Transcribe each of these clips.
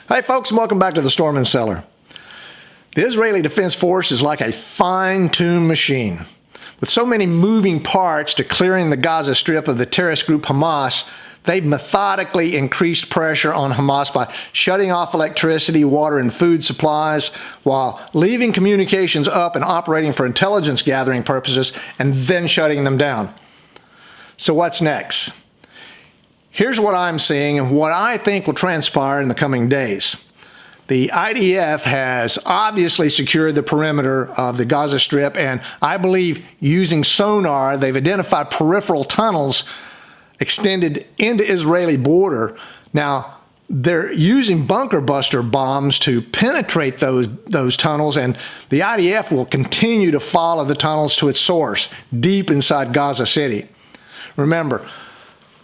Hi folks, and welcome back to the Storm and Cellar. The Israeli Defense Force is like a fine-tuned machine. With so many moving parts to clearing the Gaza Strip of the terrorist group Hamas, they've methodically increased pressure on Hamas by shutting off electricity, water, and food supplies, while leaving communications up and operating for intelligence gathering purposes, and then shutting them down. So what's next? Here's what I'm seeing and what I think will transpire in the coming days. The IDF has obviously secured the perimeter of the Gaza Strip, and I believe using sonar, they've identified peripheral tunnels extended into Israeli border. Now, they're using bunker buster bombs to penetrate those tunnels, and the IDF will continue to follow the tunnels to its source, deep inside Gaza City. Remember,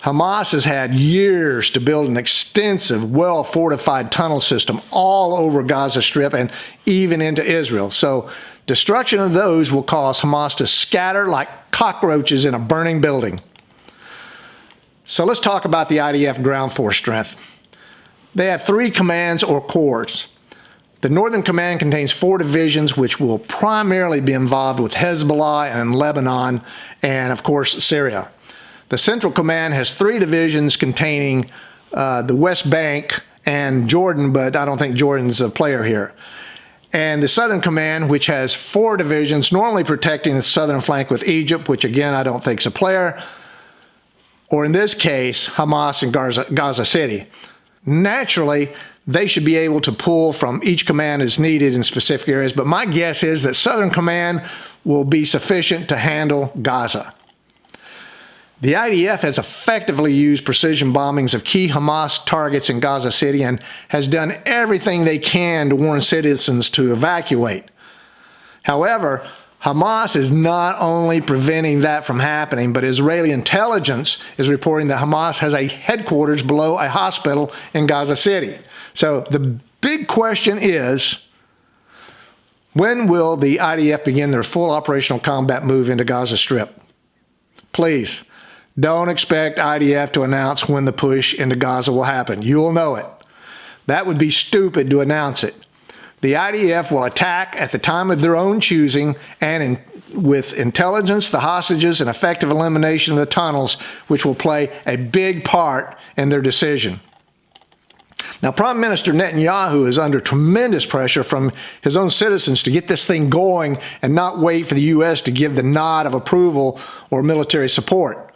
Hamas has had years to build an extensive, well-fortified tunnel system all over Gaza Strip and even into Israel. So destruction of those will cause Hamas to scatter like cockroaches in a burning building. So let's talk about the IDF ground force strength. They have 3 commands or corps. The Northern Command contains 4 divisions, which will primarily be involved with Hezbollah and Lebanon and, of course, Syria. The Central Command has 3 divisions containing the West Bank and Jordan, but I don't think Jordan's a player here. And the Southern Command, which has 4 divisions, normally protecting the southern flank with Egypt, which again I don't think is a player, or in this case, Hamas and Gaza City. Naturally, they should be able to pull from each command as needed in specific areas, but my guess is that Southern Command will be sufficient to handle Gaza. The IDF has effectively used precision bombings of key Hamas targets in Gaza City and has done everything they can to warn citizens to evacuate. However, Hamas is not only preventing that from happening, but Israeli intelligence is reporting that Hamas has a headquarters below a hospital in Gaza City. So the big question is, when will the IDF begin their full operational combat move into Gaza Strip? Please, don't expect IDF to announce when the push into Gaza will happen. You'll know it. That would be stupid to announce it. The IDF will attack at the time of their own choosing and with intelligence, the hostages, and effective elimination of the tunnels, which will play a big part in their decision. Now, Prime Minister Netanyahu is under tremendous pressure from his own citizens to get this thing going and not wait for the U.S. to give the nod of approval or military support,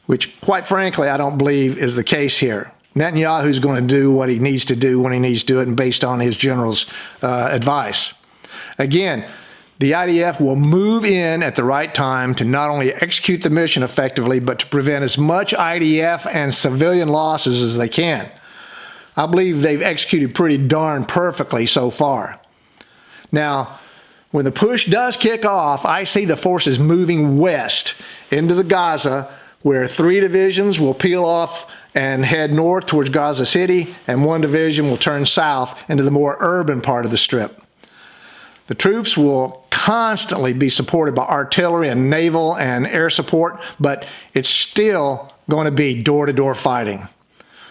which, quite frankly, I don't believe is the case here. Netanyahu's going to do what he needs to do when he needs to do it and based on his general's advice. Again, the IDF will move in at the right time to not only execute the mission effectively, but to prevent as much IDF and civilian losses as they can. I believe they've executed pretty darn perfectly so far. Now, when the push does kick off, I see the forces moving west into the Gaza, where 3 divisions will peel off and head north towards Gaza City, and 1 division will turn south into the more urban part of the Strip. The troops will constantly be supported by artillery and naval and air support, but it's still going to be door-to-door fighting.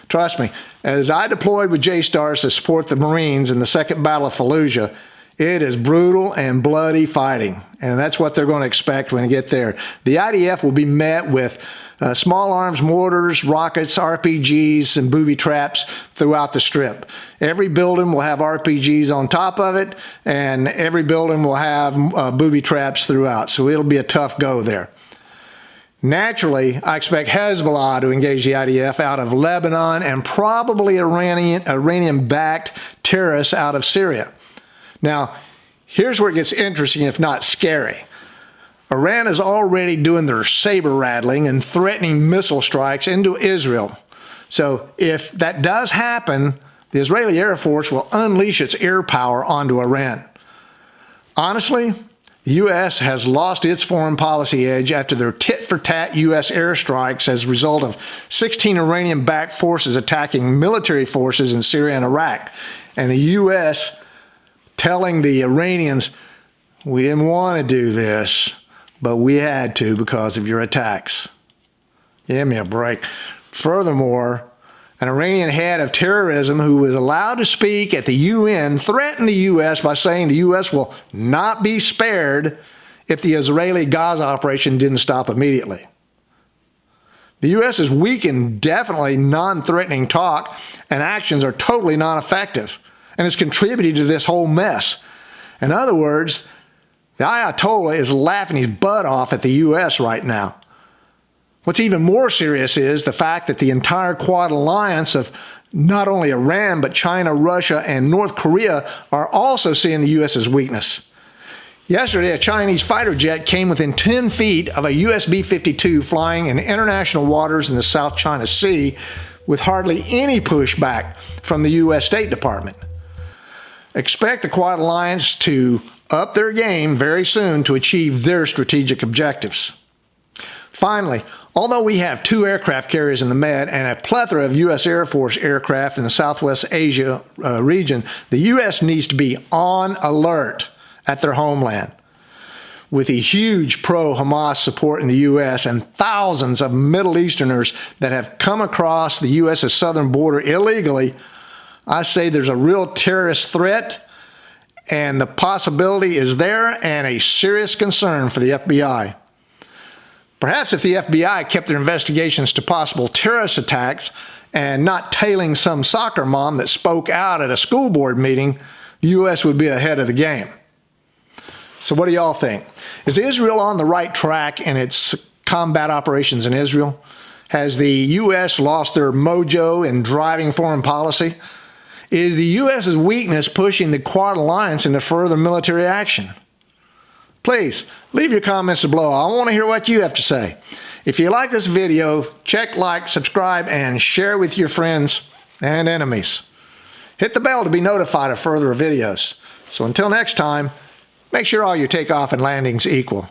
Trust me, as I deployed with J-Stars to support the Marines in the Second Battle of Fallujah, it is brutal and bloody fighting, and that's what they're going to expect when they get there. The IDF will be met with small arms mortars, rockets, RPGs, and booby traps throughout the Strip. Every building will have RPGs on top of it, and every building will have booby traps throughout, so it'll be a tough go there. Naturally, I expect Hezbollah to engage the IDF out of Lebanon and probably Iranian-backed terrorists out of Syria. Now, here's where it gets interesting, if not scary. Iran is already doing their saber rattling and threatening missile strikes into Israel. So if that does happen, the Israeli Air Force will unleash its air power onto Iran. Honestly, the U.S. has lost its foreign policy edge after their tit-for-tat U.S. airstrikes as a result of 16 Iranian-backed forces attacking military forces in Syria and Iraq, and the U.S. telling the Iranians, we didn't want to do this, but we had to because of your attacks. Give me a break. Furthermore, An Iranian head of terrorism who was allowed to speak at the UN threatened the U.S. by saying the U.S. will not be spared if the Israeli Gaza operation didn't stop immediately. The U.S. is weak in definitely non-threatening talk, and actions are totally non-effective, and has contributed to this whole mess. In other words, the Ayatollah is laughing his butt off at the U.S. right now. What's even more serious is the fact that the entire Quad alliance of not only Iran, but China, Russia, and North Korea are also seeing the U.S.'s weakness. Yesterday, a Chinese fighter jet came within 10 feet of a US B-52 flying in international waters in the South China Sea with hardly any pushback from the U.S. State Department. Expect the Quad alliance to up their game very soon to achieve their strategic objectives. Finally, although we have 2 aircraft carriers in the Med and a plethora of U.S. Air Force aircraft in the Southwest Asia region, the U.S. needs to be on alert at their homeland. With the huge pro-Hamas support in the U.S. and thousands of Middle Easterners that have come across the U.S.'s southern border illegally, I say there's a real terrorist threat, and the possibility is there and a serious concern for the FBI. Perhaps if the FBI kept their investigations to possible terrorist attacks and not tailing some soccer mom that spoke out at a school board meeting, the U.S. would be ahead of the game. So what do y'all think? Is Israel on the right track in its combat operations in Israel? Has the U.S. lost their mojo in driving foreign policy? Is the U.S.'s weakness pushing the Quad alliance into further military action? Please, leave your comments below. I want to hear what you have to say. If you like this video, check like, subscribe, and share with your friends and enemies. Hit the bell to be notified of further videos. So until next time, make sure all your takeoff and landings equal.